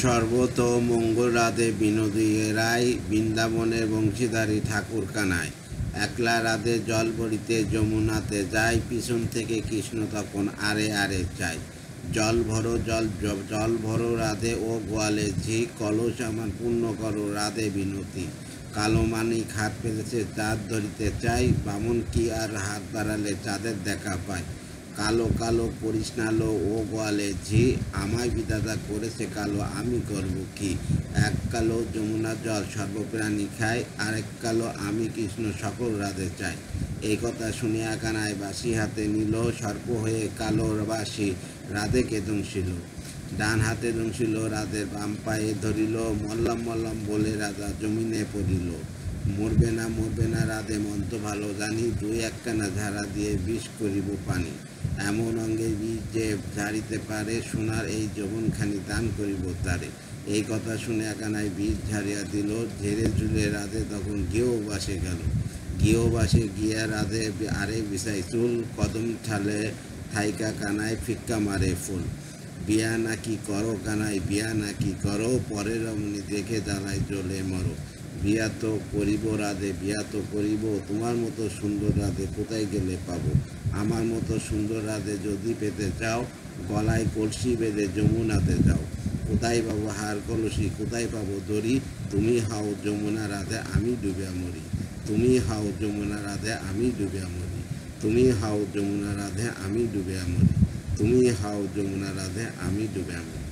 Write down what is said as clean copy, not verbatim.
সর্বতো মঙ্গল রাধে বিনোদী রায়, বৃন্দাবনে বংশীধারী ঠাকুর কানায়। একলা রাধে জল ভরিতে যমুনাতে যায়, পিছন থেকে কৃষ্ণ তখন আরে আরে চায়। জল ভরো জল ভরো রাধে ও গোয়ালে ঝি, কলস আমার পূর্ণ করো রাধে বিনতি। কালো মানিক হাত ফেলেছে চাঁদ ধরিতে চাই, বামন কি আর হাত বাড়ালে চাঁদের দেখা পায়। কালো কালো করিস নালো ও গোয়ালে ঝি, আমায় বিধাতা করেছে কালো আমি করব কি। এক কালো যমুনা জল সর্বপ্রাণী খায়, আরেক কালো আমি কৃষ্ণ সকল রাধে চাই। এই কথা শুনিয়া কানায় বাঁশি হাতে নিল, সর্প হয়ে কালো বাঁশি রাধেকে দংশিল। ডান হাতে দংশিল রাধের বাম পায়ে ধরিল, মল্লাম মল্লাম বলে রাধা জমিনে পড়িল। মরবে না রাধে মন্ত্র ভালো জানি, দুই একখানা ঝাড়া দিয়ে বিষ করিব পানি। এমন অঙ্গে বীজ যে ঝাড়িতে পারে, সোনার এই যৌবনখানি দান করিব তারে। এই কথা শুনে কানায় বীজ ঝাড়িয়া দিল, ঝেড়ে ঝুলে রাধে তখন গৃহবাসে গেল। গৃহবাসে গিয়া রাধে আরে বিছাই চুল, কদম ঠালে থাইকা কানায় ফিক্কা মারে ফুল। বিয়া নাকি করো কানাই বিয়া নাকি করো, পরের রমণী দেখে জ্বালায় জ্বলে মরো। বিয়া তো করিব রাধে বিয়া তো করিব, তোমার মতো সুন্দর রাধে কোথায় গেলে পাবো। আমার মতো সুন্দর রাধে যদি পেতে চাও, গলায় কলসি বেঁধে যমুনাতে যাও। কোথায় পাবো হার কলসি কোথায় পাবো দড়ি, তুমি হাও যমুনা রাধে আমি ডুবিয়া মরি। তুমি হাও যমুনা রাধে আমি ডুবিয়া মরি। তুমি হাও যমুনা রাধে আমি ডুবিয়া মরি। তুমি হাও যমুনা রাধে আমি ডুবিয়া মরি।